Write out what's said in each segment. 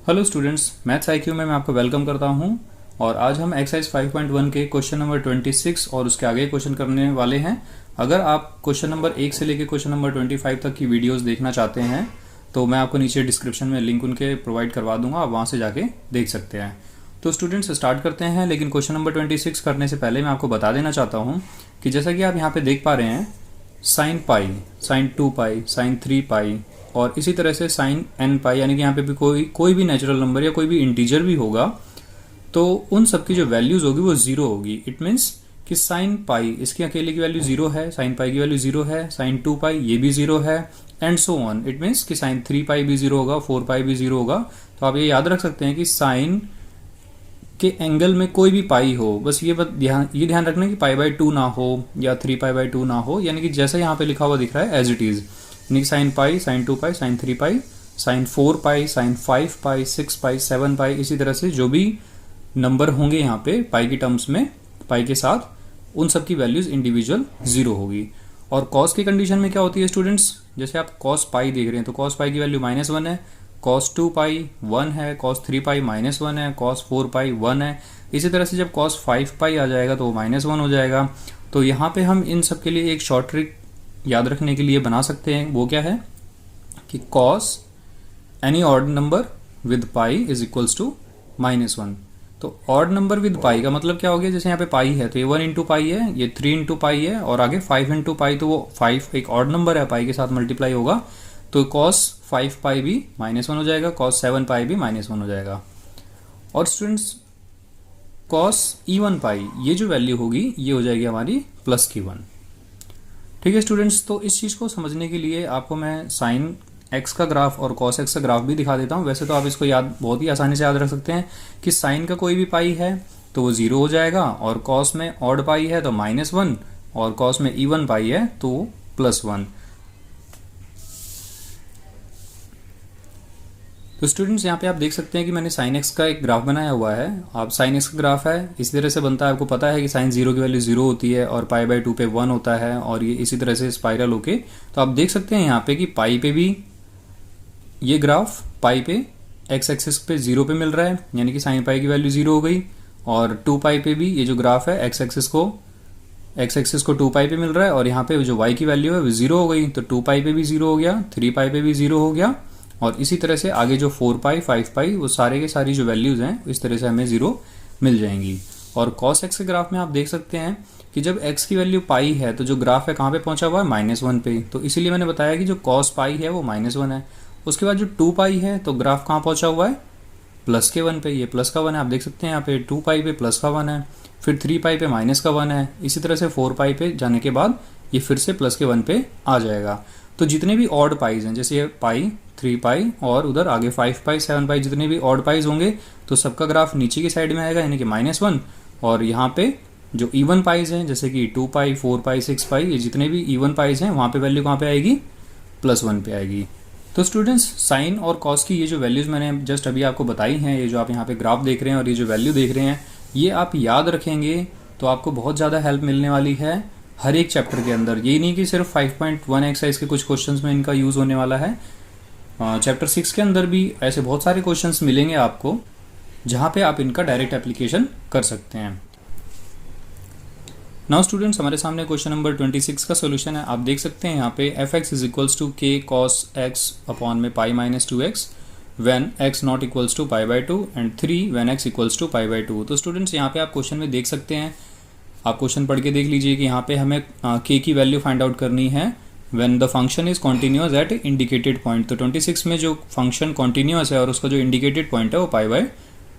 Hello students, maths IQ में मैं आपको वेलकम करता हूं। और आज हम एक्सरसाइज 5.1 के क्वेश्चन नंबर 26 और उसके आगे क्वेश्चन करने वाले हैं। अगर आप क्वेश्चन नंबर 1 से लेकर क्वेश्चन नंबर 25 तक की वीडियोस देखना चाहते हैं तो मैं आपको नीचे डिस्क्रिप्शन में लिंक उनके प्रोवाइड करवा दूंगा, आप वहां से जाके देख सकते हैं। तो स्टूडेंट्स स्टार्ट करते हैं, लेकिन क्वेश्चन नंबर 26 करने से पहले मैं आपको बता देना चाहता हूँ कि जैसा कि आप यहाँ पे देख पा रहे हैं, साइन पाई, साइन 2 पाई, साइन 3 पाई और इसी तरह से साइन n पाई, यानी कि यहाँ पे भी कोई भी नेचुरल नंबर या कोई भी इंटीजर भी होगा तो उन सब की जो वैल्यूज होगी वो जीरो होगी। इट मीन्स कि साइन पाई इसकी अकेले की वैल्यू जीरो है, साइन पाई की वैल्यू जीरो है, साइन 2 पाई ये भी जीरो है and so on. It means कि साइन 3 पाई भी जीरो होगा, 4 पाई भी जीरो होगा। तो आप ये याद रख सकते हैं कि साइन के एंगल में कोई भी पाई हो, बस ये ध्यान रखना कि पाई बाई 2 ना हो या 3 पाई बाई 2 ना हो, यानी कि जैसा यहाँ पे लिखा हुआ दिख रहा है एज इट इज, यानी साइन पाई, साइन 2 पाई, साइन 3 पाई, साइन 4 पाई, साइन 5 पाई, 6 पाई, 7 पाई, इसी तरह से जो भी नंबर होंगे यहाँ पे पाई के टर्म्स में, पाई के साथ, उन सब की वैल्यूज इंडिविजुअल जीरो होगी। और कॉस की कंडीशन में क्या होती है स्टूडेंट्स, जैसे आप कॉस पाई देख रहे हैं तो कॉस पाई की वैल्यू -1 है, कॉस 2 पाई 1 है, कॉस 3 पाई -1 है, कॉस 4 पाई 1 है। इसी तरह से जब कॉस 5 पाई आ जाएगा तो -1 हो जाएगा। तो यहाँ पे हम इन सब के लिए एक शॉर्ट ट्रिक याद रखने के लिए बना सकते हैं, वो क्या है कि cos any odd number with pi is equals to -1। तो ऑड नंबर विद पाई का मतलब क्या हो गया, जैसे यहाँ पे पाई है तो ये 1 इंटू पाई है, ये 3 इंटू पाई है और आगे 5 इंटू पाई, तो वो 5 एक ऑड नंबर है, पाई के साथ मल्टीप्लाई होगा तो cos 5 पाई भी -1 हो जाएगा, cos 7 पाई भी -1 हो जाएगा। और स्टूडेंट्स cos even पाई ये जो वैल्यू होगी ये हो जाएगी हमारी प्लस की 1। ठीक है स्टूडेंट्स, तो इस चीज़ को समझने के लिए आपको मैं साइन x का ग्राफ और cos x का ग्राफ भी दिखा देता हूँ। वैसे तो आप इसको बहुत ही आसानी से याद रख सकते हैं कि साइन का कोई भी पाई है तो वो जीरो हो जाएगा, और cos में ऑड पाई है तो -1 और cos में इवन पाई है तो +1। तो स्टूडेंट्स यहाँ पे आप देख सकते हैं कि मैंने साइन एक्स का एक ग्राफ बनाया हुआ है। आप साइन एक्स का ग्राफ है इस तरह से बनता है, आपको पता है कि साइन 0 की वैल्यू 0 होती है और पाई बाई 2 पे 1 होता है, और ये इसी तरह से स्पाइरल होके, तो आप देख सकते हैं यहाँ पे कि पाई पे भी ये ग्राफ पाई पे एक्स एक्सिस पे 0 पे मिल रहा है, यानी कि साइन पाई की वैल्यू 0 हो गई। और 2 पाई पे भी ये जो ग्राफ है एक्स एक्सिस को 2 पाई पे मिल रहा है, और यहाँ पे जो वाई की वैल्यू है वो 0 हो गई, तो 2 पाई पे भी 0 हो गया, 3 पाई पे भी 0 हो गया, और इसी तरह से आगे जो 4 पाई 5 पाई वो सारे के सारी जो वैल्यूज हैं इस तरह से हमें 0 मिल जाएंगी। और cos x के ग्राफ में आप देख सकते हैं कि जब x की वैल्यू पाई है तो जो ग्राफ है कहाँ पे पहुंचा हुआ है, -1 पे, तो इसीलिए मैंने बताया कि जो cos पाई है वो -1 है। उसके बाद जो 2 पाई है तो ग्राफ कहाँ पहुंचा हुआ है, प्लस के 1 पे, ये प्लस का 1 है, आप देख सकते हैं यहाँ पे 2 पाई पे प्लस का 1 है, फिर 3 पाई पे माइनस का 1 है, इसी तरह से 4 पाई पे जाने के बाद ये फिर से प्लस के 1 पे आ जाएगा। तो जितने भी ऑड पाइज हैं, जैसे ये पाई, 3 पाई और उधर आगे 5 पाई 7 पाई, जितने भी ऑड पाइज होंगे तो सबका ग्राफ नीचे की साइड में आएगा, यानी कि -1। और यहाँ पे जो इवन पाइज हैं जैसे कि 2 पाई 4 पाई 6 पाई, ये जितने भी इवन पाइज हैं वहाँ पे वैल्यू कहाँ पे आएगी, +1 पे आएगी। तो स्टूडेंट्स साइन और कॉस की ये जो वैल्यूज मैंने जस्ट अभी आपको बताई हैं, ये जो आप यहाँ पे ग्राफ देख रहे हैं और ये जो वैल्यू देख रहे हैं, ये आप याद रखेंगे तो आपको बहुत ज़्यादा हेल्प मिलने वाली है हर एक चैप्टर के अंदर। ये नहीं कि सिर्फ 5.1 एक्सरसाइज के कुछ क्वेश्चंस में इनका यूज़ होने वाला है, चैप्टर 6 के अंदर भी ऐसे बहुत सारे क्वेश्चंस मिलेंगे आपको जहाँ पे आप इनका डायरेक्ट एप्लीकेशन कर सकते हैं। नाउ स्टूडेंट्स हमारे सामने क्वेश्चन नंबर 26 का सोल्यूशन है। आप देख सकते हैं यहाँ पे f(x) is equals to k cos x upon में pi -2x when x not equals to pi by 2 and 3 when x equals to pi by 2। तो स्टूडेंट्स यहाँ पे आप क्वेश्चन में देख सकते हैं, आप क्वेश्चन पढ़ के देख लीजिए कि यहाँ पे हमें k की वैल्यू फाइंड आउट करनी है when the function is continuous at indicated point. तो 26 में जो फंक्शन कॉन्टिन्यूअस है और उसका जो इंडिकेटेड पॉइंट है वो पाई बाई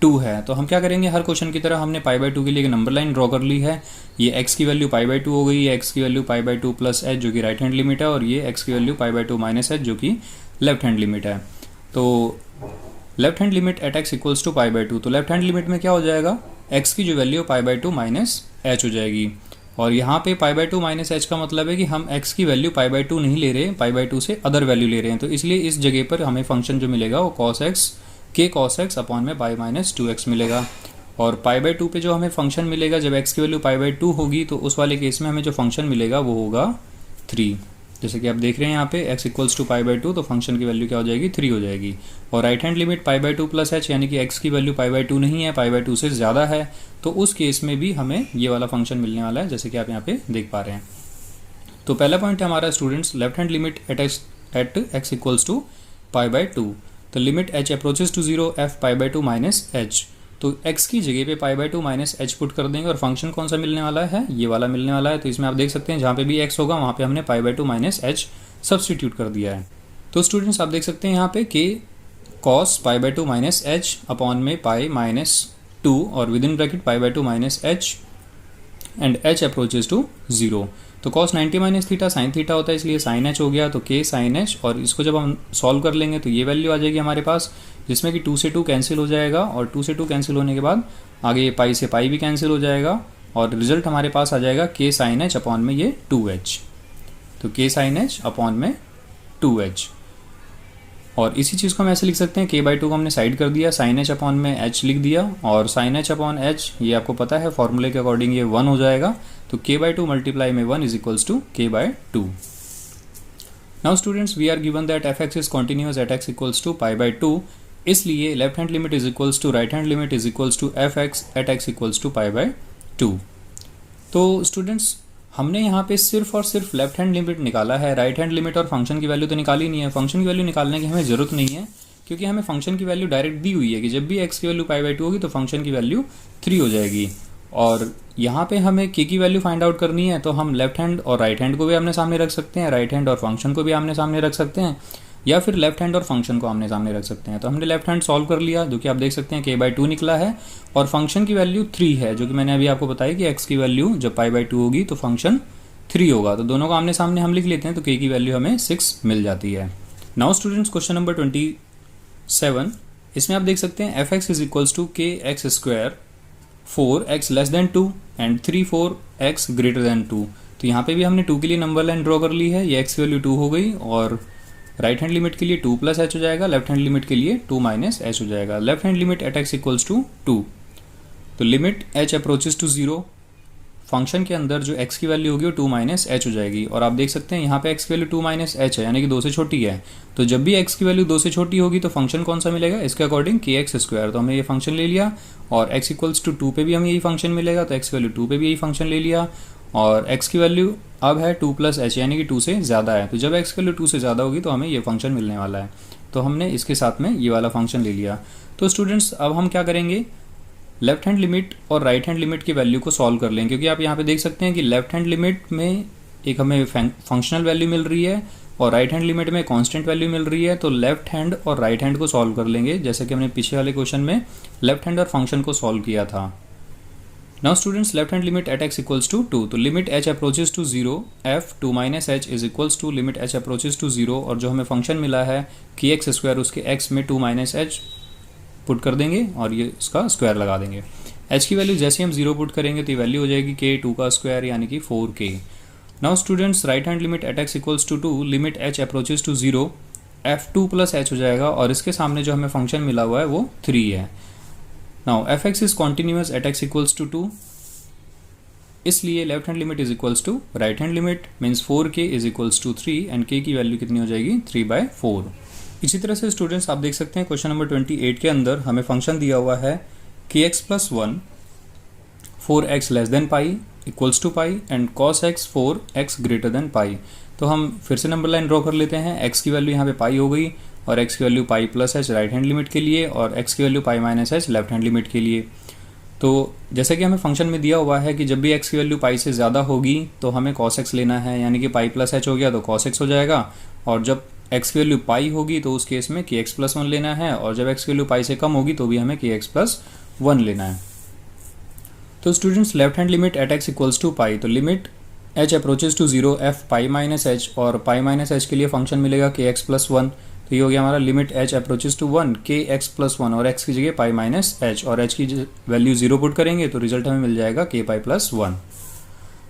2 है। तो हम क्या करेंगे, हर क्वेश्चन की तरह हमने पाई बाई 2 के लिए एक नंबर लाइन ड्रॉ कर ली है। ये x की वैल्यू पाई बाई 2 हो गई, ये x की value pi by 2 plus h जो कि राइट हैंड लिमिट है, और ये x की value pi by 2 minus h जो कि लेफ्ट हैंड लिमिट है। तो left hand limit at x equals to pi by 2, तो लेफ्ट हैंड लिमिट में क्या हो जाएगा, x की जो value pi by 2 minus h हो जाएगी। और यहाँ पे पाई बाई 2 माइनस h का मतलब है कि हम x की वैल्यू पाई बाई 2 नहीं ले रहे हैं, पाई बाई 2 से अदर वैल्यू ले रहे हैं, तो इसलिए इस जगह पर हमें फंक्शन जो मिलेगा वो cos x k cos x upon में पाई -2x मिलेगा। और पाई बाई 2 पे जो हमें फंक्शन मिलेगा, जब x की वैल्यू पाई बाई 2 होगी तो उस वाले केस में हमें जो फंक्शन मिलेगा वो होगा 3। जैसे कि आप देख रहे हैं यहाँ पे x equals to pi by two, तो फंक्शन की वैल्यू क्या हो जाएगी 3 हो जाएगी। और right hand limit pi by two plus h, यानी कि x की वैल्यू पाई बाई टू नहीं है, पाई बाई टू से ज़्यादा है, तो उस केस में भी हमें ये वाला फंक्शन मिलने वाला है, जैसे कि आप यहाँ पे देख पा रहे हैं। तो पहला पॉइंट है हमारा students, left hand limit at x equals to pi by two, तो limit h approaches to 0 f pi by two minus h, तो x की जगह पे pi by two minus h put कर देंगे और फंक्शन कौन सा मिलने वाला है, ये वाला मिलने वाला है। तो इसमें आप देख सकते हैं जहाँ पे भी x होगा वहाँ पे हमने पाई by two minus H substitute कर दिया है। तो स्टूडेंट्स आप देख सकते हैं यहाँ पे कि cos pi by two minus h upon में पाई माइनस टू और with in bracket pi by two minus h and h approaches to 0। तो cos 90 minus theta sine theta होता है, इसलिए साइन h हो गया, तो k साइन h, और इसको जब हम सॉल्व कर लेंगे तो ये वैल्यू आ जाएगी हमारे पास, जिसमें कि 2 से 2 कैंसिल हो जाएगा, और 2 से 2 कैंसिल होने के बाद आगे ये पाई से पाई भी कैंसिल हो जाएगा, और रिजल्ट हमारे पास आ जाएगा k साइन h अपॉन में ये 2h, तो k साइन h अपॉन में 2h। और इसी चीज़ को हम ऐसे लिख सकते हैं, k बाई टू को हमने साइड कर दिया, साइन h अपॉन में h लिख दिया, और साइन h अपॉन h ये आपको पता है फॉर्मूले के अकॉर्डिंग ये 1 हो जाएगा, तो k बाई टू मल्टीप्लाई में 1 is equals to k by two. Now students we are given that f x is continuous at x equals to pi by two, इसलिए left hand limit is equals to right hand limit is equals to f x at x equals to pi by two. तो students हमने यहाँ पे सिर्फ और सिर्फ left hand limit निकाला है, राइट हैंड लिमिट और फंक्शन की वैल्यू तो निकाली नहीं है। फंक्शन की वैल्यू निकालने की हमें ज़रूरत नहीं है, क्योंकि हमें फंक्शन की वैल्यू डायरेक्ट दी हुई है कि जब भी x की वैल्यू पाई बाई टू होगी तो फंक्शन की वैल्यू 3 हो जाएगी। और यहाँ पे हमें k की वैल्यू फाइंड आउट करनी है, तो हम लेफ्ट हैंड और राइट हैंड को भी आमने सामने रख सकते हैं, राइट हैंड और फंक्शन को भी आमने सामने रख सकते हैं, या फिर लेफ्ट हैंड और फंक्शन को आमने सामने रख सकते हैं। तो हमने लेफ्ट हैंड सॉल्व कर लिया, जो कि आप देख सकते हैं k बाई टू निकला है, और फंक्शन की वैल्यू 3 है, जो कि मैंने अभी आपको बताया कि x की वैल्यू जब पाई बाई टू होगी तो फंक्शन 3 होगा। तो दोनों को आमने सामने हम लिख लेते हैं, तो k की वैल्यू हमें 6 मिल जाती है। नाउ स्टूडेंट्स क्वेश्चन नंबर 27, इसमें आप देख सकते हैं f x is equals to k x square 4x less than 2 and 3 4x greater than 2। तो यहाँ पे भी हमने 2 के लिए नंबर लाइन ड्रॉ कर ली है, ये x की वैल्यू 2 हो गई, और राइट हैंड लिमिट के लिए 2 प्लस h हो जाएगा, लेफ्ट हैंड लिमिट के लिए 2 माइनस h हो जाएगा। Left hand limit at x equals to 2, तो limit h approaches to 0, function के अंदर जो x की वैल्यू होगी वो 2 माइनस एच हो जाएगी, और आप देख सकते हैं यहाँ पे x की वैल्यू 2 माइनस एच है, यानी कि 2 से छोटी है। तो जब भी x की वैल्यू 2 से छोटी होगी तो फंक्शन कौन सा मिलेगा, इसके अकॉर्डिंग के एक्स स्क्वायर। तो हमने ये फंक्शन ले लिया, और x इक्वल्स टू 2 पे भी हमें यही फंक्शन मिलेगा, तो x की वैल्यू 2 पे भी यही फंक्शन ले लिया, और x की वैल्यू अब है 2 प्लस एच, यानी कि 2 से ज़्यादा है। तो जब x की वैल्यू 2 से ज़्यादा होगी तो हमें ये फंक्शन मिलने वाला है, तो हमने इसके साथ में ये वाला फंक्शन ले लिया। तो स्टूडेंट्स अब हम क्या करेंगे, लेफ्ट हैंड लिमिट और राइट हैंड लिमिट की वैल्यू को सॉल्व कर लें, क्योंकि आप यहाँ पे देख सकते हैं कि लेफ्ट हैंड लिमिट में एक हमें फंक्शनल वैल्यू मिल रही है और राइट हैंड लिमिट में कांस्टेंट वैल्यू मिल रही है। तो लेफ्ट हैंड और राइट हैंड को सॉल्व कर लेंगे, जैसे कि हमने पिछले वाले क्वेश्चन में लेफ्ट हैंड और फंक्शन को सॉल्व किया था। Now students left hand limit at x equals to 2, तो limit h approaches to 0 f 2 minus h is equals to limit h approaches to 0, और जो हमें फंक्शन मिला है कि एक्स स्क्वायर, उसके x में 2 माइनस एच पुट कर देंगे और ये इसका स्क्वायर लगा देंगे। h की वैल्यू जैसे हम 0 पुट करेंगे तो ये वैल्यू हो जाएगी k 2 का स्क्वायर, यानी कि 4k। Now students right hand limit at x equals to 2, limit h approaches to 0 f 2 plus h हो जाएगा, और इसके सामने जो हमें फंक्शन मिला हुआ है वो 3 है। Now f x is continuous at x equals to 2, इसलिए left hand limit is equals to right hand limit means 4k is equals to 3, and k की वैल्यू कितनी हो जाएगी 3/4। इसी तरह से स्टूडेंट्स आप देख सकते हैं क्वेश्चन नंबर 28 के अंदर हमें फंक्शन दिया हुआ है कि x plus 1 4x less than pi equals to pi and cos x 4x greater than pi. तो हम फिर से नंबर लाइन ड्रॉ कर लेते हैं, x की वैल्यू यहाँ पे पाई हो गई, और x की वैल्यू पाई plus h right hand limit के लिए, और x की वैल्यू पाई minus h left hand limit के लिए। तो जैसे कि हमें फंक्शन में दिया हुआ है कि जब भी x की वैल्यू पाई से ज़्यादा होगी तो हमें cos x लेना है, यानी कि पाई प्लस h हो गया तो cos x हो जाएगा, और जब x की वैल्यू पाई होगी तो उस केस में kx प्लस 1 लेना है, और जब x की वैल्यू पाई से कम होगी तो भी हमें kx प्लस 1 लेना है। तो students left hand limit at x equals to pi, तो limit h approaches to 0 f pi minus h, और पाई माइनस h के लिए फंक्शन मिलेगा kx प्लस 1, तो ये हो गया हमारा limit h approaches to 1 kx plus 1, और x की जगह पाई माइनस h, और h की वैल्यू 0 पुट करेंगे तो रिजल्ट हमें मिल जाएगा k pi plus 1।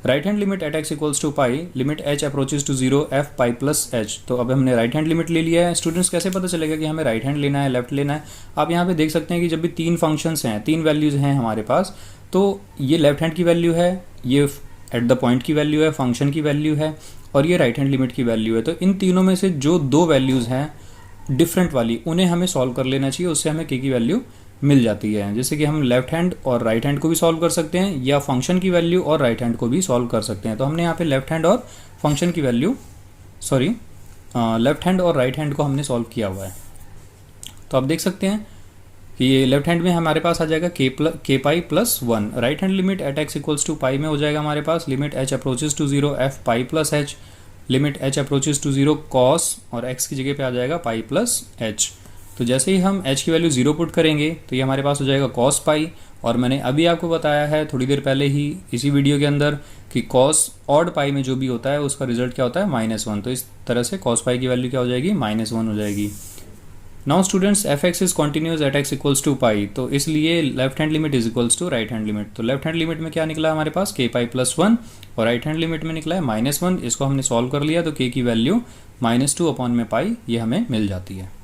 Right hand limit at x equals to pi, limit h approaches to 0 f pi plus h। तो अब हमने राइट हैंड लिमिट ले लिया है। स्टूडेंट्स कैसे पता चलेगा कि हमें राइट हैंड लेना है लेफ्ट लेना है, आप यहाँ पे देख सकते हैं कि जब भी 3 फंक्शंस हैं, 3 वैल्यूज़ हैं हमारे पास, तो ये लेफ्ट हैंड की वैल्यू है, ये एट द पॉइंट की वैल्यू है, फंक्शन की वैल्यू है, और ये राइट हैंड लिमिट की वैल्यू है। तो इन तीनों में से जो दो वैल्यूज़ हैं डिफरेंट वाली, उन्हें हमें सॉल्व कर लेना चाहिए, उससे हमें के की वैल्यू मिल जाती है। जैसे कि हम लेफ्ट हैंड और राइट हैंड को भी सॉल्व कर सकते हैं, या फंक्शन की वैल्यू और राइट हैंड को भी सॉल्व कर सकते हैं। तो हमने यहाँ पे लेफ्ट हैंड और फंक्शन की वैल्यू लेफ्ट हैंड और राइट हैंड को हमने सॉल्व किया हुआ है। तो आप देख सकते हैं कि ये लेफ्ट हैंड में हमारे पास आ जाएगा k pi plus 1। Right hand limit at x equals to pi में हो जाएगा हमारे पास limit h approaches to 0 f pi plus h, limit h approaches to 0 cos, और एक्स की जगह पे आ जाएगा पाई प्लस एच। तो जैसे ही हम h की वैल्यू 0 पुट करेंगे तो ये हमारे पास हो जाएगा कॉस पाई। और मैंने अभी आपको बताया है थोड़ी देर पहले ही इसी वीडियो के अंदर कि कॉस ऑड पाई में जो भी होता है उसका रिजल्ट क्या होता है -1। तो इस तरह से कॉस पाई की वैल्यू क्या हो जाएगी -1 हो जाएगी। Now students f x is continuous at x equals to pi, तो इसलिए left hand limit is equals to right hand limit. तो लेफ्ट हैंड लिमिट में क्या निकला हमारे पास के पाई प्लस 1, और राइट हैंड लिमिट में निकला है -1। इसको हमने सॉल्व कर लिया तो के की वैल्यू -2 अपॉन में पाई ये हमें मिल जाती है।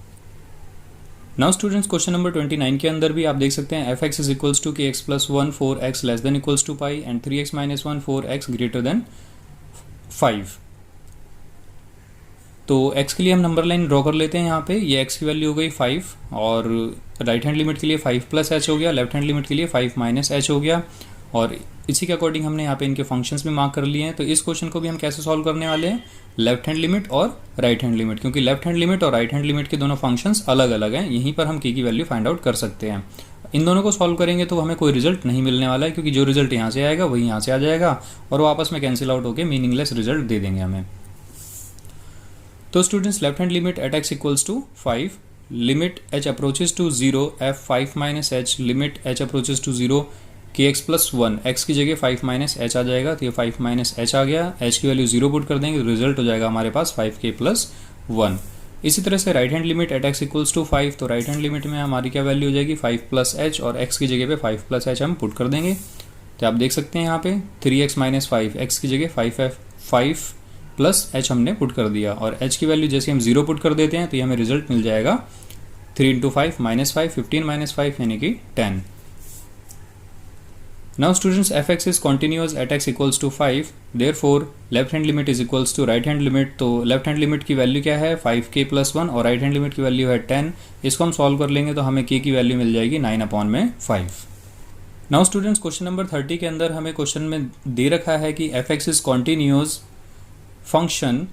नाउ स्टूडेंट्स क्वेश्चन नंबर 29 के अंदर भी आप देख सकते हैं f x is equals to k x plus 1 4x less than equals to pi and 3x minus 1 4x greater than 5। तो x के लिए हम नंबर लाइन ड्रॉ कर लेते हैं। यहाँ पे ये x की वैल्यू हो गई 5, और राइट हैंड लिमिट के लिए 5 प्लस h हो गया, लेफ्ट हैंड लिमिट के लिए 5 माइनस h हो गया, और इसी के अकॉर्डिंग हमने यहाँ पे इनके फंक्शंस भी मार्क कर लिए हैं। तो इस क्वेश्चन को भी हम कैसे सॉल्व करने वाले हैं, लेफ्ट हैंड लिमिट और राइट हैंड लिमिट, क्योंकि लेफ्ट हैंड लिमिट और राइट हैंड लिमिट के दोनों फंक्शंस अलग अलग हैं। यहीं पर हम की वैल्यू फाइंड आउट कर सकते हैं। इन दोनों को सॉल्व करेंगे तो हमें कोई रिजल्ट नहीं मिलने वाला है, क्योंकि जो रिजल्ट यहाँ से आएगा वही यहाँ से आ जाएगा, और वो आपस में कैंसिल आउट होकर मीनिंगलेस रिजल्ट दे देंगे हमें। तो students left hand limit at x equals to 5, limit h approaches to 0 f 5 minus h, limit h approaches to 0 के एक्स प्लस 1, एक्स की जगह 5 माइनस एच आ जाएगा, तो ये 5 माइनस एच आ गया, h की वैल्यू 0 पुट कर देंगे तो रिजल्ट हो जाएगा हमारे पास 5k प्लस 1। इसी तरह से right hand limit at x equals to 5, तो राइट हैंड लिमिट में हमारी क्या वैल्यू हो जाएगी 5 प्लस एच, और x की जगह पे 5 प्लस एच हम पुट कर देंगे। तो आप देख सकते हैं यहाँ पे 3x माइनस 5, एक्स की जगह 5 प्लस एच हमने पुट कर दिया, और h की वैल्यू जैसे हम 0 पुट कर देते हैं तो ये हमें रिजल्ट मिल जाएगा 3 इंटू 5 माइनस 5, 15 माइनस 5 यानी कि 10। Now students f x is continuous at x equals to 5, therefore left hand limit is equals to right hand limit. तो लेफ्ट हैंड लिमिट की वैल्यू क्या है 5k प्लस 1, और राइट हैंड लिमिट की value है 10। इसको हम सॉल्व कर लेंगे तो हमें k की वैल्यू मिल जाएगी 9 अपॉन में 5। नाउ स्टूडेंट्स क्वेश्चन नंबर 30 के अंदर हमें क्वेश्चन में दे रखा है कि f x is continuous function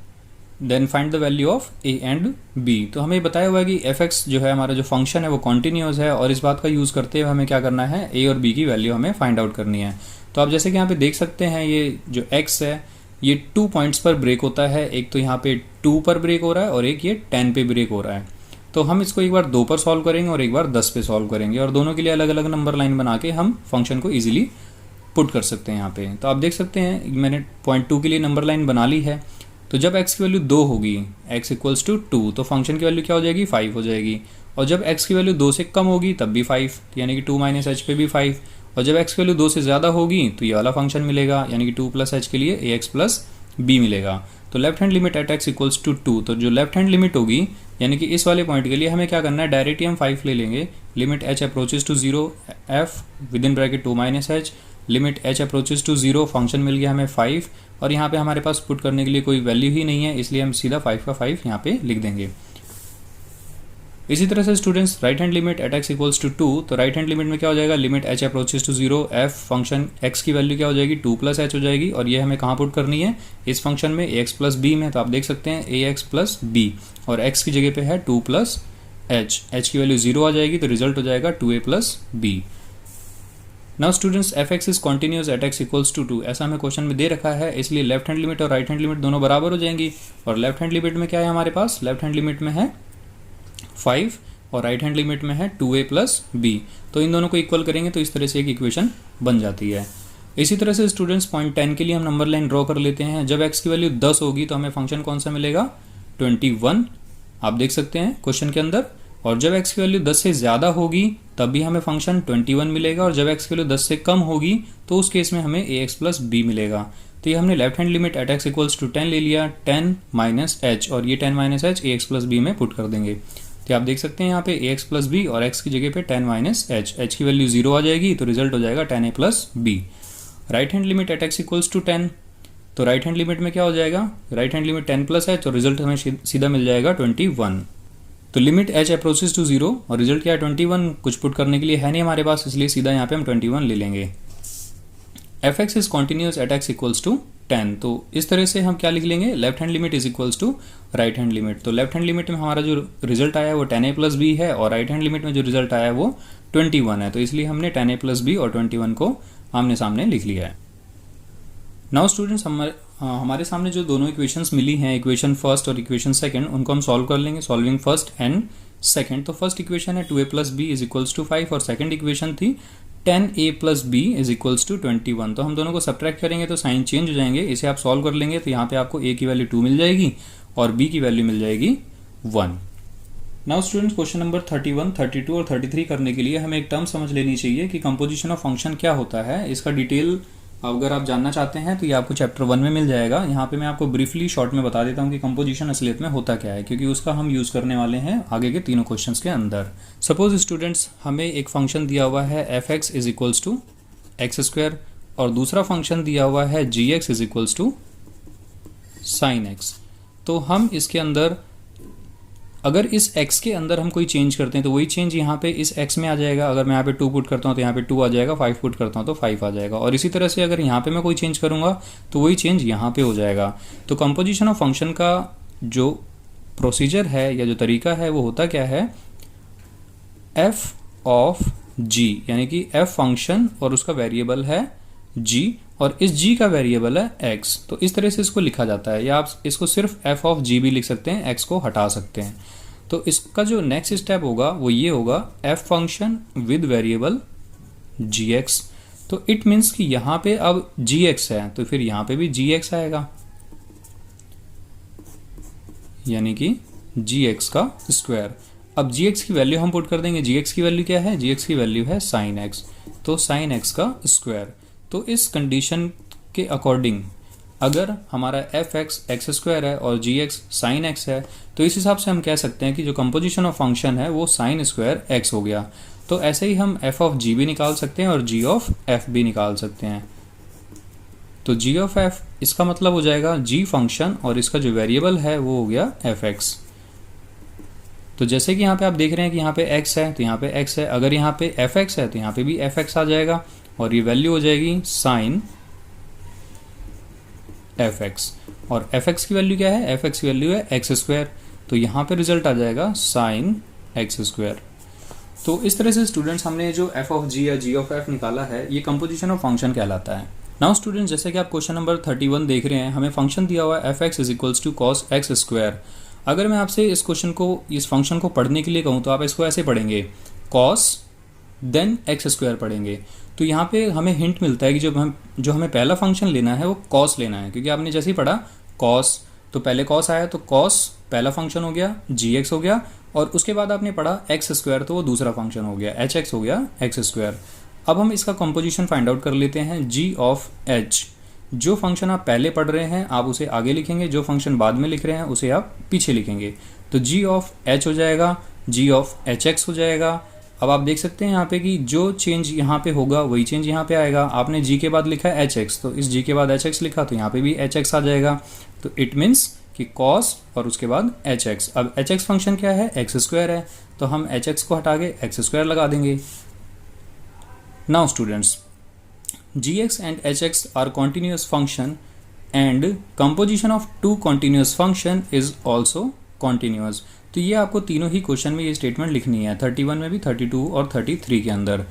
then find the value of a and b। तो हमें बताया हुआ है कि एफ एक्स जो है हमारा जो फंक्शन है वो कॉन्टिन्यूअस है, और इस बात का यूज़ करते हुए हमें क्या करना है a और b की वैल्यू हमें फाइंड आउट करनी है। तो आप जैसे कि यहाँ पे देख सकते हैं ये जो x है ये 2 पॉइंट्स पर ब्रेक होता है, एक तो यहाँ पे 2 पर ब्रेक हो रहा है और एक ये 10 पे ब्रेक हो रहा है। तो हम इसको एक बार 2 पर सॉल्व करेंगे और एक बार 10 पे सॉल्व करेंगे, और दोनों के लिए अलग अलग नंबर लाइन बना के हम फंक्शन को ईजिली पुट कर सकते हैं यहाँ पे। तो आप देख सकते हैं मैंने पॉइंट 2 के लिए नंबर लाइन बना ली है। तो जब x की वैल्यू 2 होगी, x इक्वल्स टू 2, तो फंक्शन की वैल्यू क्या हो जाएगी 5 हो जाएगी, और जब x की वैल्यू 2 से कम होगी तब भी 5, यानी कि 2 माइनस एच पे भी 5, और जब x की वैल्यू 2 से ज़्यादा होगी तो ये वाला फंक्शन मिलेगा, यानी कि 2 प्लस एच के लिए ax प्लस b मिलेगा। तो left hand limit at x equals to 2, तो जो लेफ्ट हैंड लिमिट होगी यानी कि इस वाले पॉइंट के लिए हमें क्या करना है, डायरेक्ट ही हम 5 ले लेंगे, limit h approaches to 0 f with in bracket 2 minus h, limit h approaches to 0, function मिल गया हमें 5, और यहाँ पे हमारे पास पुट करने के लिए कोई वैल्यू ही नहीं है, इसलिए हम सीधा 5 का 5 यहाँ पे लिख देंगे। इसी तरह से students right hand limit at x equals to 2, तो राइट हैंड लिमिट में क्या हो जाएगा, limit h approaches to 0 f, function x की वैल्यू क्या हो जाएगी 2 प्लस एच हो जाएगी, और ये हमें कहाँ पुट करनी है, इस फंक्शन में ax प्लस b में। तो आप देख सकते हैं ax प्लस b, और x की जगह पे है 2 प्लस h, h की वैल्यू 0 आ जाएगी, तो रिजल्ट हो जाएगा 2a plus b। Now students f x is continuous at x equals to 2, ऐसा हमें क्वेश्चन में दे रखा है, इसलिए लेफ्ट हैंड लिमिट और राइट हैंड लिमिट दोनों बराबर हो जाएंगी। और लेफ्ट हैंड लिमिट में क्या है हमारे पास, लेफ्ट हैंड लिमिट में है 5 और राइट हैंड लिमिट में है 2a प्लस b। तो इन दोनों को इक्वल करेंगे तो इस तरह से एक इक्वेशन बन जाती है। इसी तरह से स्टूडेंट्स पॉइंट 10 के लिए हम नंबर लाइन ड्रॉ कर लेते हैं। जब x की वैल्यू 10 होगी तो हमें फंक्शन कौन सा मिलेगा 21, आप देख सकते हैं क्वेश्चन के अंदर, और जब x की वैल्यू 10 से ज़्यादा होगी तब भी हमें फंक्शन 21 मिलेगा, और जब x की वैल्यू 10 से कम होगी तो उस केस में हमें ax प्लस b मिलेगा। तो ये हमने left hand limit at x equals to 10 ले लिया, 10 माइनस एच, और ये 10 minus h ax plus b में पुट कर देंगे। तो आप देख सकते हैं यहाँ पे ax प्लस b और x की जगह पे 10 माइनस एच, h की वैल्यू 0 आ जाएगी, तो रिजल्ट हो जाएगा 10a plus b। Right hand limit at x equals to 10, तो राइट हैंड लिमिट में क्या हो जाएगा, राइट हैंड लिमिट 10 प्लस है, तो रिजल्ट हमें सीधा मिल जाएगा 21। तो लिमिट h अप्रोचेस टू 0 और रिजल्ट क्या है 21, कुछ पुट करने के लिए है नहीं हमारे पास, इसलिए सीधा यहाँ पे हम 21 ले लेंगे। F x is continuous at x equals to 10। तो इस तरह से हम क्या लिख लेंगे, left hand limit is equals to right hand limit. तो लेफ्ट हैंड लिमिट में हमारा जो रिजल्ट आया है वो 10a प्लस बी है और राइट हैंड लिमिट में जो रिजल्ट आया है वो 21 है। तो इसलिए हमने 10a प्लस बी और 21 को आमने सामने लिख लिया है। नाउ स्टूडेंट्स हमारे सामने जो दोनों इक्वेशंस मिली हैं, इक्वेशन फर्स्ट और इक्वेशन सेकंड, उनको हम सॉल्व कर लेंगे, सॉल्विंग फर्स्ट एंड सेकंड। तो फर्स्ट इक्वेशन है 2a plus b is equals to 5 और सेकंड इक्वेशन थी 10a plus b is equals to 21। तो हम दोनों को सब्ट्रैक्ट करेंगे तो साइन चेंज हो जाएंगे। इसे आप सॉल्व कर लेंगे तो यहाँ पे आपको a की वैल्यू 2 मिल जाएगी और b की वैल्यू मिल जाएगी 1। नाउ स्टूडेंट्स क्वेश्चन नंबर 31, 32 और 33 करने के लिए हमें एक टर्म समझ लेनी चाहिए कि कंपोजिशन ऑफ फंक्शन क्या होता है। इसका डिटेल अगर आप जानना चाहते हैं तो ये आपको चैप्टर 1 में मिल जाएगा। यहाँ पे मैं आपको ब्रीफली शॉर्ट में बता देता हूँ कि कंपोजिशन असलियत में होता क्या है, क्योंकि उसका हम यूज़ करने वाले हैं आगे के तीनों क्वेश्चंस के अंदर। सपोज स्टूडेंट्स हमें एक फंक्शन दिया हुआ है f x is equals to x square और दूसरा फंक्शन दिया हुआ है g x is equals to sine x. तो हम इसके अंदर अगर इस x के अंदर हम कोई चेंज करते हैं तो वही चेंज यहाँ पे इस x में आ जाएगा। अगर मैं यहाँ पे 2 पुट करता हूँ तो यहाँ पे 2 आ जाएगा, 5 पुट करता हूँ तो 5 आ जाएगा। और इसी तरह से अगर यहाँ पे मैं कोई चेंज करूँगा तो वही चेंज यहाँ पे हो जाएगा। तो कंपोजिशन ऑफ फंक्शन का जो प्रोसीजर है या जो तरीका है वो होता क्या है, f ऑफ g, यानी कि f फंक्शन और उसका वेरिएबल है g और इस g का वेरिएबल है x। तो इस तरह से इसको लिखा जाता है, या आप इसको सिर्फ f ऑफ g भी लिख सकते हैं, x को हटा सकते हैं। तो इसका जो नेक्स्ट स्टेप होगा वो ये होगा f function with variable gx। तो इट मीन्स कि यहाँ पे अब gx है तो फिर यहाँ पे भी gx आएगा, यानी कि gx का स्क्वायर। अब gx की वैल्यू हम पुट कर देंगे, gx की वैल्यू क्या है, gx की वैल्यू है sin x, तो sin x का स्क्वायर। तो इस कंडीशन के अकॉर्डिंग अगर हमारा एफ एक्स एक्स स्क्वायर है और जी एक्स साइन एक्स है तो इस हिसाब से हम कह सकते हैं कि जो कंपोजिशन ऑफ फंक्शन है वो साइन स्क्वायर एक्स हो गया। तो ऐसे ही हम एफ ऑफ जी भी निकाल सकते हैं और जी ऑफ एफ भी निकाल सकते हैं। तो जी ऑफ एफ इसका मतलब हो जाएगा जी फंक्शन और इसका जो वेरिएबल है वो हो गया एफ एक्स। तो जैसे कि यहाँ पे आप देख रहे हैं कि यहाँ पे x है तो यहाँ पे x है, अगर यहाँ पे एफ एक्स है तो यहाँ पे भी एफ एक्स आ जाएगा और ये वैल्यू हो जाएगी साइन एफ एक्स। और एफ एक्स की वैल्यू क्या है, एफ एक्स की वैल्यू है एक्स स्क्वायर, तो यहाँ पे रिजल्ट आ जाएगा साइन एक्स स्क्वायर। तो इस तरह से स्टूडेंट्स हमने जो एफ ऑफ जी या जी ऑफ एफ निकाला है ये कंपोजिशन ऑफ फंक्शन कहलाता है। नाउ स्टूडेंट्स जैसे कि आप क्वेश्चन नंबर 31 देख रहे हैं, हमें फंक्शन दिया हुआ है f x is equals to cos x square. अगर मैं आपसे इस क्वेश्चन को, इस फंक्शन को पढ़ने के लिए कहूँ तो आप इसको ऐसे पढ़ेंगे, कॉस देन एक्स स्क्वायर पढ़ेंगे। तो यहाँ पे हमें हिंट मिलता है कि जो हमें पहला फंक्शन लेना है वो कॉस लेना है, क्योंकि आपने जैसे ही पढ़ा कॉस तो पहले कॉस आया तो कॉस पहला फंक्शन हो गया, जी एक्स हो गया, और उसके बाद आपने पढ़ा एक्स स्क्वायर तो वो दूसरा फंक्शन हो गया, एच एक्स हो गया एक्स स्क्वायर। अब हम इसका कंपोजिशन फाइंड आउट कर लेते हैं, जी ऑफ एच। जो फंक्शन आप पहले पढ़ रहे हैं आप उसे आगे लिखेंगे, जो फंक्शन बाद में लिख रहे हैं उसे आप पीछे लिखेंगे। तो जी ऑफ एच हो जाएगा, जी ऑफ एच एक्स हो जाएगा। अब आप देख सकते हैं यहाँ पे कि जो चेंज यहाँ पे होगा वही चेंज यहाँ पे आएगा। आपने जी के बाद लिखा है एच एक्स तो इस जी के बाद एच एक्स लिखा तो यहाँ पे भी एच एक्स आ जाएगा। तो इट मीन्स कि कॉस और उसके बाद एच एक्स। अब एच एक्स फंक्शन क्या है, एक्स स्क्वायर है, तो हम एच एक्स को हटा के एक्स स्क्वायर लगा देंगे। Now students g x and h x are continuous function and composition of two continuous function is also continuous. तो ये आपको तीनों ही क्वेश्चन में ये स्टेटमेंट लिखनी है, 31 में भी, 32 और 33 के अंदर।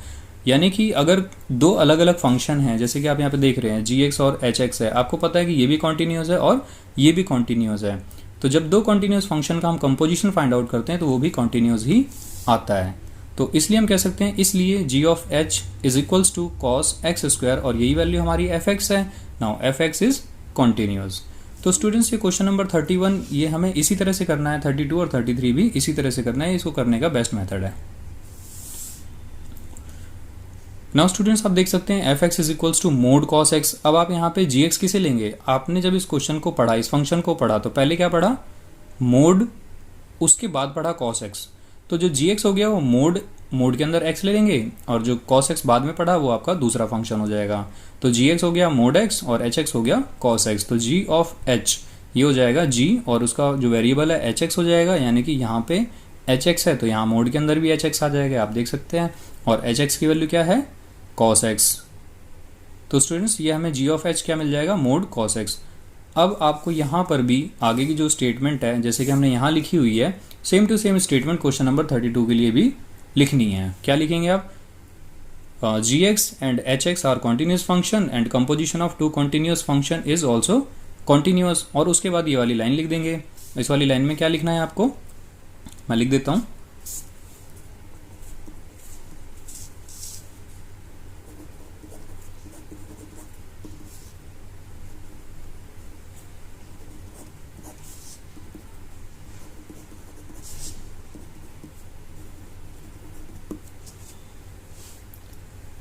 यानी कि अगर दो अलग अलग फंक्शन हैं, जैसे कि आप यहाँ पे देख रहे हैं जी एक्स और एच एक्स है, आपको पता है कि ये भी कॉन्टिन्यूस है और ये भी कॉन्टिन्यूस है। तो जब दो कॉन्टिन्यूस फंक्शन का हम कंपोजिशन फाइंड आउट करते हैं तो वो भी कॉन्टिन्यूस ही आता है। तो इसलिए हम कह सकते हैं, इसलिए g of h is equals to cos x square और यही वैल्यू हमारी एफ एक्स है। Now f x is continuous. तो स्टूडेंट्स ये क्वेश्चन नंबर 31 ये हमें इसी तरह से करना है, 32 और 33 भी इसी तरह से करना है, इसको करने का बेस्ट मेथड है। नाउ स्टूडेंट्स आप देख सकते हैं f x is equals to mod cos x. अब आप यहाँ पे जी एक्स किसे लेंगे, आपने जब इस क्वेश्चन को पढ़ा, इस फंक्शन को पढ़ा तो पहले क्या पढ़ा, मोड, उसके बाद पढ़ा कॉस एक्स। तो जो जी एक्स हो गया वो मोड मोड के अंदर x ले लेंगे और जो cos x बाद में पढ़ा वो आपका दूसरा फंक्शन हो जाएगा। तो gx हो गया मोड x और hx हो गया cos x। तो g ऑफ h ये हो जाएगा g और उसका जो वेरिएबल है hx हो जाएगा, यानी कि यहाँ पे hx है तो यहाँ मोड के अंदर भी hx आ जाएगा, आप देख सकते हैं। और hx की वैल्यू क्या है, cos x। तो स्टूडेंट्स ये हमें g ऑफ h क्या मिल जाएगा, मोड cos x। अब आपको यहाँ पर भी आगे की जो स्टेटमेंट है जैसे कि हमने यहाँ लिखी हुई है, same to same statement question number 32 के लिए भी लिखनी है। क्या लिखेंगे आप, gx and hx are continuous function and composition of two continuous function is also continuous. और उसके बाद ये वाली लाइन लिख देंगे। इस वाली लाइन में क्या लिखना है आपको, मैं लिख देता हूँ।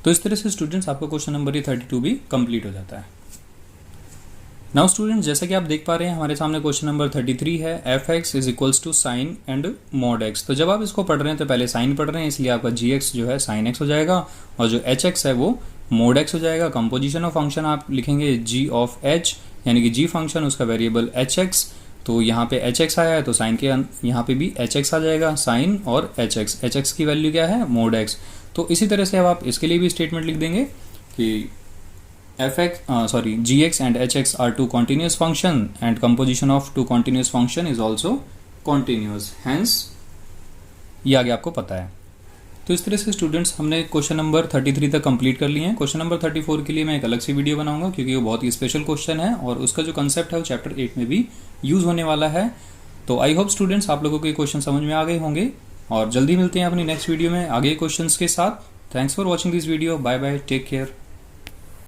तो इस तरह से स्टूडेंट्स आपका क्वेश्चन नंबर 32 भी कंप्लीट हो जाता है। नाउ स्टूडेंट्स जैसा कि आप देख पा रहे हैं हमारे सामने क्वेश्चन नंबर 33 है, f x is equals to sine and mod x. तो जब आप इसको पढ़ रहे हैं तो पहले साइन पढ़ रहे हैं, इसलिए आपका जी एक्स जो है साइन एक्स हो जाएगा और जो एच एक्स है वो मोड एक्स हो जाएगा। कंपोजिशन ऑफ फंक्शन आप लिखेंगे जी ऑफ एच, यानी कि जी फंक्शन उसका वेरिएबल एच एक्स। तो यहाँ पे एच एक्स आया है तो साइन के यहाँ पे भी एच एक्स आ जाएगा, साइन और एच एक्स की वैल्यू क्या है, मोड एक्स। तो इसी तरह से अब आप इसके लिए भी स्टेटमेंट लिख देंगे कि gx and hx are two continuous function and composition of two continuous function is also continuous, hence ये आगे आपको पता है। तो इस तरह से स्टूडेंट्स हमने क्वेश्चन नंबर 33 तक कंप्लीट कर लिए हैं। क्वेश्चन नंबर 34 के लिए मैं एक अलग से वीडियो बनाऊंगा क्योंकि वो बहुत ही स्पेशल क्वेश्चन है और उसका जो कंसेप्ट है वो चैप्टर 8 में भी यूज होने वाला है। तो आई होप स्टूडेंट्स आप लोगों को ये क्वेश्चन समझ में आ गए होंगे और जल्दी मिलते हैं अपनी नेक्स्ट वीडियो में आगे क्वेश्चंस के साथ। Thanks for watching this video, bye bye, take care.